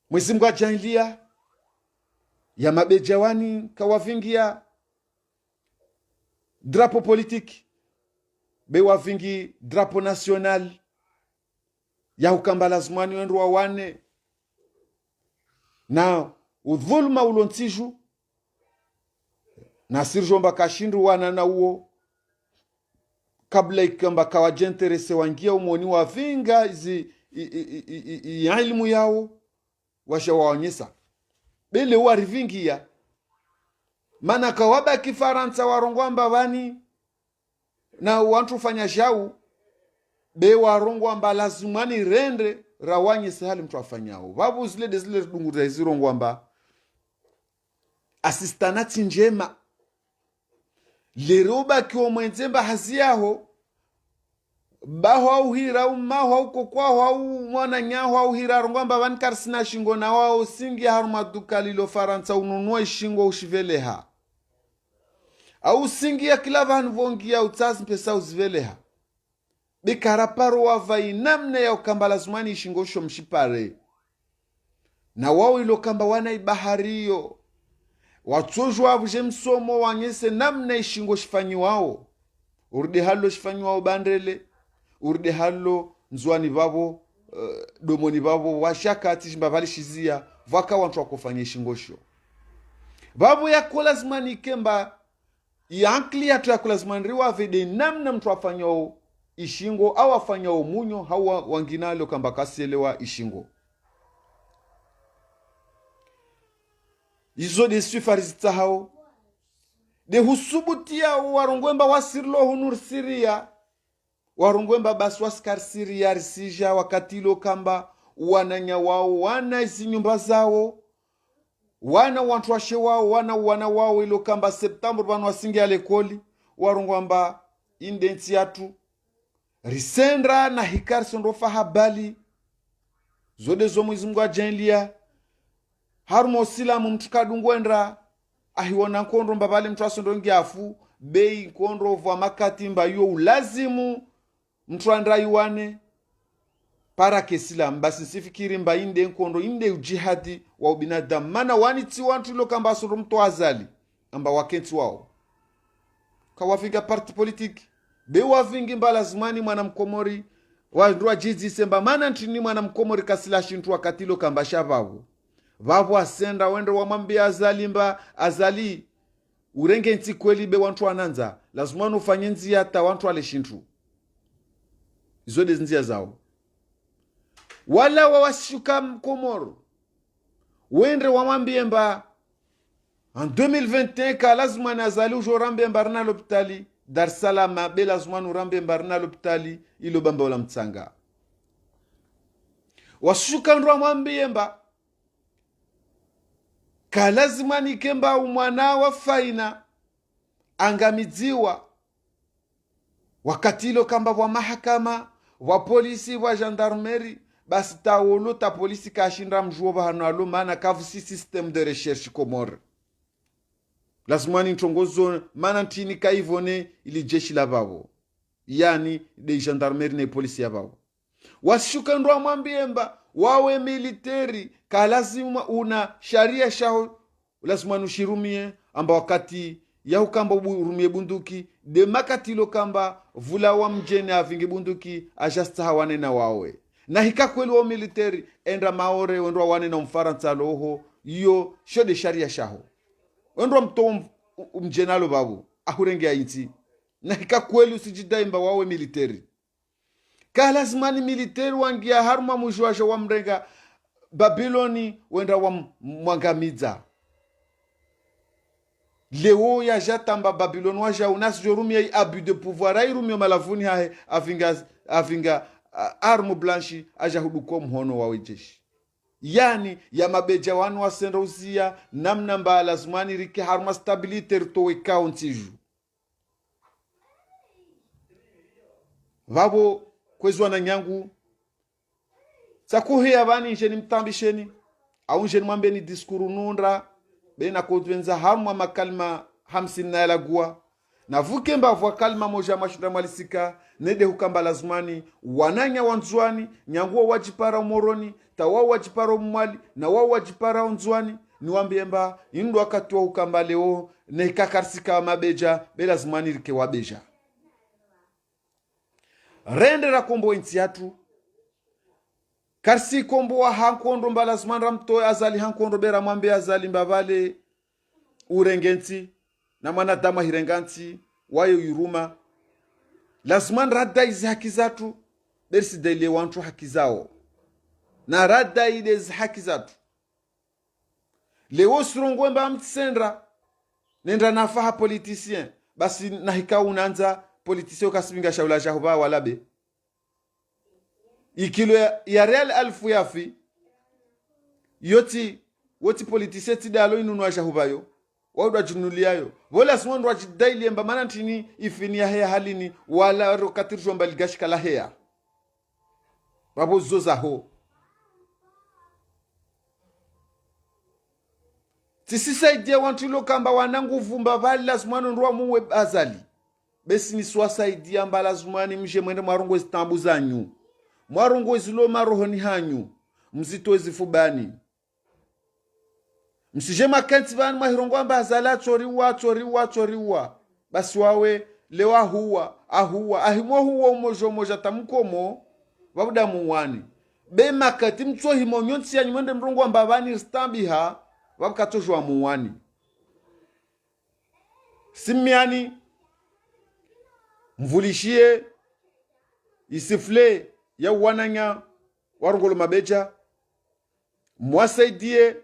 Mwezi Mungu ajaenlia ya mabeja wani kawavingia drapo politique be wavingi drapo national ya ukamba lazimani wendu wa wane na udhulma ulontiju na sirjomba kashindu wana na uo kabla ikamba kawajenterese wangia umoni wavinga izi ilmu yao washa waonyesa bele warivingia mana kawaba kifaransa warongwa mbavani na wantu fanya jau be warongwa mba lazimani rende rawanyi sehali mtu afanyao vabu zile dunguza zirongwa mba asistanati njema leroba kiwa mwenzemba haziyaho baho au hira au maho au kokwaho au mwana nyaho au hira rongwamba vankarsina shingo na wao singi haruma duka lilo faransa ununua shingo ushiveleha au singi ya kila vanu vongia utazi mpesa uziveleha bikaraparo wavai namne ya ukamba lazumani shingo sho mshipare na wao ilo kamba wana ibahariyo watujwa vuje msomo wanyese namne shingo shifanyi wao urdi halo shifanyi wao bandele urdi halo nzwani vavo domoni vavo washakati shimbavali shizia vaka wantu wakufanya shingosho vavo ya kulazimani kemba yankli ya tu ya kulazimani riwa vede namna mtu wafanya ishingo au wafanya munyo hawa wanginalo kamba kasielewa ishingo izo de sufarizita hao de husubutia warongwemba wasirlo hunur siria warongwemba basi waskar siria risija wakatilo kamba wananya wao wana izi nyumba zao wana wantu washe wao wana wao ilo kamba September banu wasingi alekoli warongwamba indenti yatu risendra na hikari sondofa habali zode zo Mwenyezi Mungu ajenlia harumo silamu mtu kadungwendra ahiwona nkondo mbabale mtu asondongi afu bei nkondo vwa makati mba yo ulazimu mtu andra yuwane para kesilamu basi sifikiri mba inde nkondo inde ujihadi wa ubinadamu mana waniti wantu ilo kamba asondo mtu azali amba wakenti wao kawafinga parti politiki be wafingi mba lazimani mwana mkomori wandua jizi semba mana ntini mwana mkomori kasila shintu wakati ilo kamba shavavu vavu asenda wende wamambia azali mba azali urenge nti kweli be wantu wananza lazima ufanye nzia hata wantu wale shintu izode nzia zao wala wawashuka mkomoro wende wamambia mba en 2021 ka lazima na azali ujorambe mbarna l'hôpitali Dar es Salaam be lazima nurambe mbarna l'hôpitali ilo bamba wala mtsanga washuka ndo wamambia mba kalazima nikemba umwana wa faina angamidziwa wakati ilo kamba wa mahakama wa polisi wa gendarmerie basi taolo ta polisi kashinda mjuo hano alo mana kavusi system de recherche komore lazima ni ntongozo mana ntini kaivone ili jeshi la babo yani de gendarmerie na polisi ya babo washuka ndo amwambiemba wawe militeri kalazima una sharia shao lazima nushirumie amba wakati ya ukamba urumie bunduki de makatilo kamba vula wa mjene avingi bunduki ajasta hawane na wawe na hika kweli wa militeri enda maore wendwa wane na mfaransa loho iyo shode sharia shaho wendwa mto mjenalo babu ahurenge ya inti na hika kweli usijidaimba wawe militeri kalazimani militeri wangia haruma mujwaja wa mrenga Babiloni wenda wa mwangamiza leo ya jatamba Babiloni waja unas jorumia abus de pouvoir airumio malavuni hae avinga arme blanche aja huduko mhono wa wejeshi yani ya mabeja wanu wasenda uzia namna mba lazimani riki haruma stabilite ritowe kauntiju vabo kwezwa na nyangu sakuhi abani njeni mtambisheni au njeni mwambeni diskuru nundra bena kotwenza hamwa makalma 50 na yalagua na vukemba vwa kalma moja mashunda malisika nede hukamba lazumani wananya wanzwani nyanguwa wajipara umoroni tawa wajipara umwali na wao wajipara unzwani niwambiemba indu wakati wa hukamba leo nekakarsika mabeja bela zumani rike wabeja rende ra kombo inti yatu karsi kombo wa hankondo mbala zumandra mto azali hankondo bera mwambe azali mbavale urengenti na mwanadamu hirenganti wayo yuruma lazima rada izi haki zatu bersi dele wantu haki zao na rada izi haki zatu leo surongwe mba mtisendra nenda nafaha politicien basi nahika unanza politicien ukasibinga shaula shahuba walabe ikilo ya real alfu yafi yoti woti politicien tidalo inunwa shahubayo wauda junuliayo vola simondu wachidaili emba mana ntini ifini ya hea halini wala rokatirishwa mbaligashika la hea wabo zoza ho tisisaidia wantu ilo kamba wananguvu mbavali lazimwano nruwa muwe azali besi ni swasaidia mba lazimwani mje mwende mwarungo zitambu zanyu mwarungo zilo marohoni hanyu mzito zifubani msije makenti vani mwahirongo amba azala choriwa basi wawe lewa ahuwa ahimwa huwa umoja tamukomo wabuda muwani be makati mtso himo nyonsi ya mwende mrongo amba vani stambiha wabukatoshwa muwani simiani mvulishie isifle ya wananya warungolo mabeja mwasaidie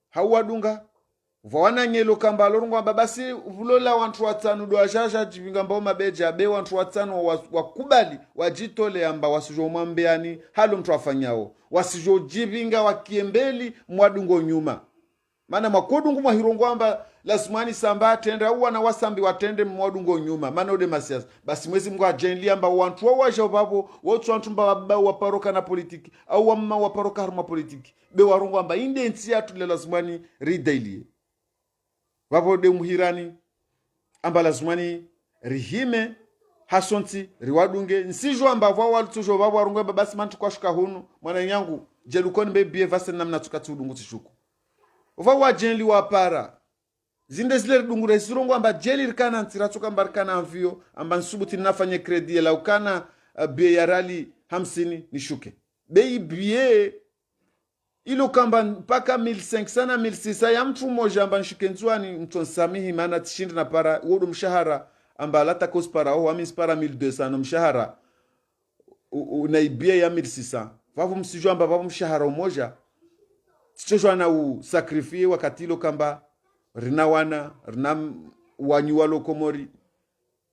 hawadunga vawananye lo kamba lorungwa babasi vulola wantu watano do ajaja jivinga mbao mabeja be wantu watano wakubali wajitole amba wasijo mwambeani halo mtu afanyao wasijo jivinga wakiembeli mwadungo nyuma mana makodungu mwahirongo amba lazimani samba atenda uwa na wasambi watende mwadungo nyuma mana ode masiasa basi mwezi Mungu ajenli amba wantu wawaja babo wotu wantu mba waparoka na politiki au wamma waparoka haruma politiki be warongo amba inde nti atu le lazimani ridailie babo de muhirani amba lazimani rihime hasonti riwadunge nsijo amba wawalu tujo babo warongo amba basi mantu kwa shuka hunu mwana nyangu jelukoni bebie vase namna tukati udungu tishuku uva wajenli wapara zinde zile dungure sirongo amba jeli rikana ntira tuka mbarikana amvio amba nsubuti nafanye kredi la ukana bie ya rali 50 nishuke bei bie ilo kamba mpaka 1500 na 1600 ya mtu mmoja amba nshuke nzwani mtu nsamihi maana tishindi na para wodo mshahara amba lata kospara o amis para 1200 no mshahara unaibia ya 1600 vavu msijua amba vavu mshahara mmoja tichoshwa na usakrifie wakati ilo kamba rina wanyuwa lokomori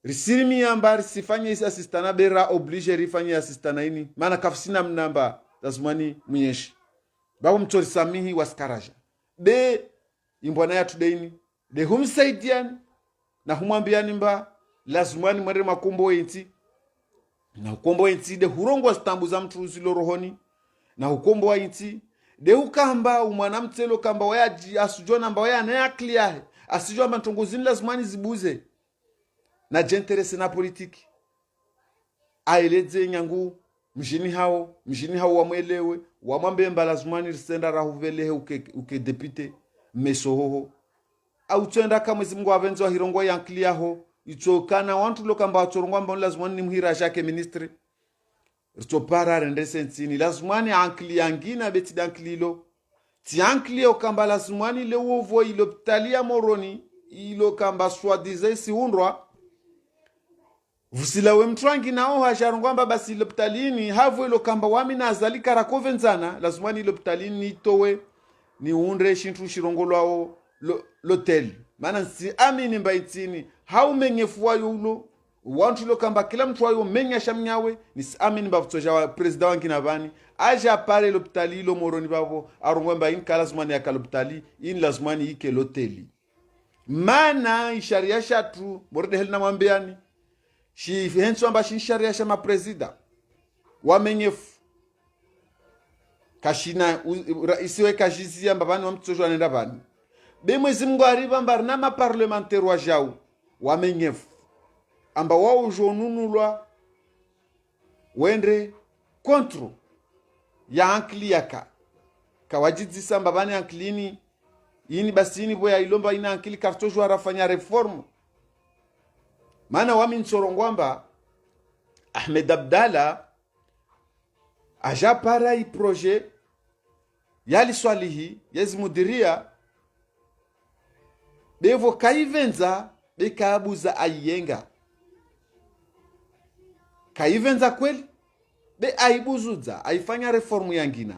risirimi amba risifanye isi asistana bera oblige rifanye asistana ini mana kafsina mnamba lazimani mwenyeshi babu mtori samihi waskaraja de imbwana ya tudeini de humsaidiani na humwambiani mba lazimani mwere makombo enti na hukombo enti de hurongo stambu za mtu uzilo rohoni na hukombo enti de ukamba umwana mtelo kamba wayaji asujona mba waya na akliahe asijua mantongozini lazimani zibuze na jenterese na politiki aeleze nyangu mjini hao wamwelewe wamwambemba lazimani risenda rahuvelehe uke depute mesohoho au tuenda kama Mungu avenzo hirongo yankliaho itokana wantu lokamba atorongo mba lazimani nimhira jake ministre ritopara rendese ntini lazimani ankli yangina beti danklilo ti ankli okamba lazimani le wovo ilopitalia moroni ilo kamba swadize si unrwa vusila we mtwangi nao hasharongwamba basi ilopitalini havu ilo kamba wami na azalika rakovenzana lazimani ilopitalini itowe ni unre shintu shirongolwao l'hotel maana si amini mbaitini hau menyefuwa yulo wantu lo kamba kila mtu wayo menya shamnyawe ni si amini mbavutoja wa presida wangina vani aja pare l'hopitali ilo moroni babo arongwamba inka lazimani yaka l'hopitali in lazimani ike l'hoteli mana isharia shatu morede helina mwambiani shi henso amba shinsharia shama presida wamenyefu kashina isiwe kajizia amba vani wamtosho anenda vani be mwezi Mungu ariba amba na parlementaire wa jau wamenyefu amba wao jonunulwa wendre kontro ya ankli yaka kawajidisa amba vani anklini yini basini boya ilomba ina ankli kartojo arafanya reform mana wami nsorongwamba Ahmed Abdalla aja para i projet yali swalihi yezi mudiria bevo kaivenza bekabuza ayenga kaivenza kweli be aibuzuza aifanya reformu yangina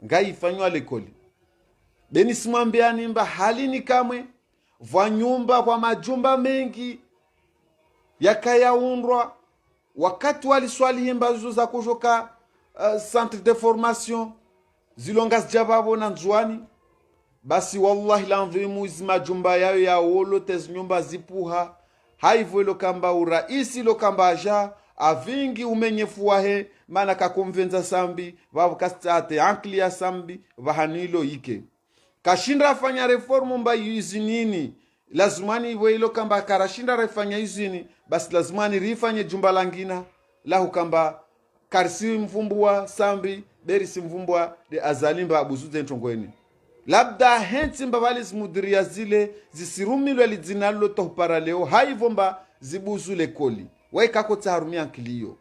ngai ifanywa lekoli beni simwambiani mba halini kamwe vwa nyumba kwa majumba mengi yakayaundwa wakati waliswali himbazo za kujoka centre de formation zilonga zijababo na nzwani. Basi wallahi lanzimu izi majumba yao ya wolo tezi nyumba zipuha haivo ilo kamba uraisi ilo kamba aja avingi umenyefu wahe mana kakonvenza sambi vavu kastate ankli ya sambi vahanilo ike kashinda afanya reformu mba yuzinini lazimani iwe ilo kamba karashinda refanya yuzini basi lazimani rifanye jumba langina lahu kamba karisi mvumbua sambi berisi mvumbua de azalimba abuzuze ntongweni labda henti mba wali zimudiria zile zisirumilwe lidzinalo tohupara leo haivo mba zibuzule koli waikako tsaharumia nkiliyo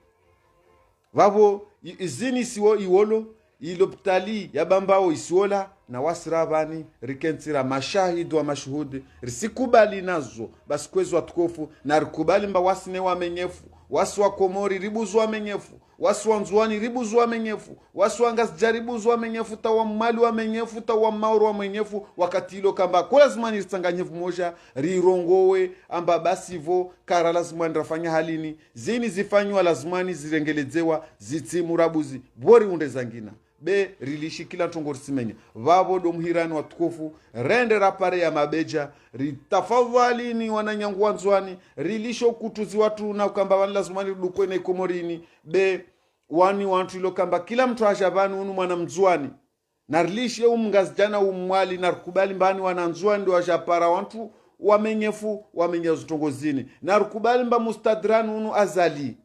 vavo izini siwo iwolo ilopitali ya bambao isiola na wasiravani rikentira mashahidu wa mashuhudi risikubali nazo basi kwezo watukofu na rikubali mba wasine wa menyefu wasi wa Komori ribuzu wa menyefu wasi wa Nzuani ribuzu wa menyefu wasi wa Ngasja ribuzu wa menyefu tawa mali wa menyefu tawa mauru wa menyefu wakati ilo kamba kwa lazima nitanganyevu moja rirongowe amba basi vo kara lazima nirafanya halini zini zifanywa lazima zirengelezewa zitimu rabuzi bori unde zangina be rilishi kila tongo risimenya vavo domhirani watukufu rende rapare ya mabeja ritafadhalini wananyangu wanzwani rilisho kutuzi watu na kamba wani lazima nirudukwe Komorini be wani wantu ilo kamba kila mtu ajabani unu mwana mzwani na rilishe umngazjana umwali na rukubali mbani wananzwani ndo ajapara wantu wamenyefu wamenyezu tongozini na rukubali mba mustadrani unu azali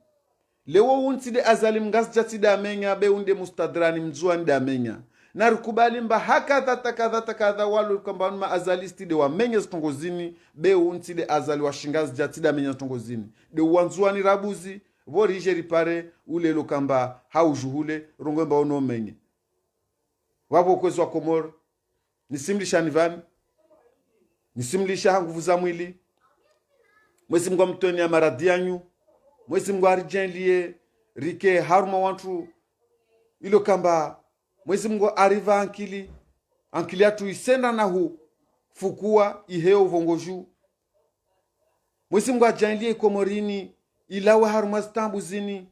lewo untide azali mngasja tida amenya be unde mustadrani mzuani da amenya na rukubali mba hakadha takadha walu kamba ma azalisti de wamenya stongozini be untide azali washingazja tida amenya stongozini de wanzuani rabuzi vori jeri pare ule lo kamba haujuhule rongomba ono menye wapo kwezo wa Komoro nisimlisha nivani nisimlisha nguvu za mwili mwezi mgwa mtoni ya maradianyu mwezi mgwa arijenlie rike haruma wantu ilo kamba mwezi mgwa ariva ankili atu isenda na hu fukua iheo vongoju mwezi mgwa janlie Komorini ilawe haruma stambu zini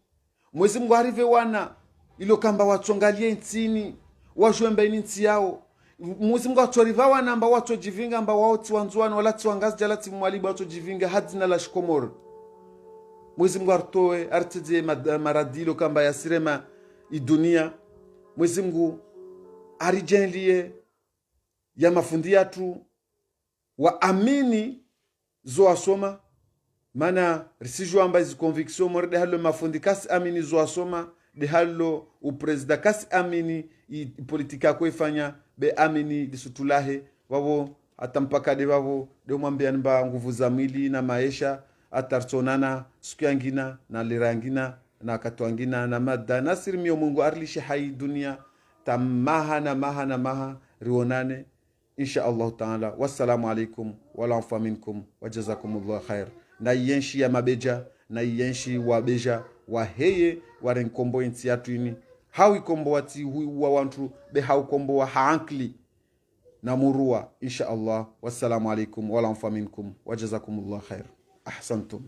mwezi mgwa arive wana ilo kamba watsongalie ntini wajwembe nti yao mwezi mgwa toriva wana amba watu jivinga amba wao tiwanzuani wala tiwangazi jala timwalibu watu jivinga hadzina la Shikomoro mwezi mngu artoe artije maradilo kamba ya sirema idunia mwezi mngu arijenlie ya mafundi yatu wa amini zo asoma mana risijua amba izi conviction morde halo mafundi kasi amini zo asoma de halo uprezida kasi amini politika kwa ifanya be amini disutulahe wavo atampaka de wavo de umambia nba nguvu za mwili na maisha atarsonana siku yangina na lirangina na katwangina na madda nasir miyo mungu arlishi hai dunia tamaha na maha rionane insha Allah ta'ala. Wassalamu alaikum wala anfa minkum wa jazakumullah khair. Na yenshi ya mabeja na yenshi wa beja wa heye warenkombo inti yatuini hawi kombo wati hui wa wantu be hau kombo wa haankli na murua insha Allah. Wassalamu alaikum wala anfa minkum wa jazakumullah khair. أحسنتم.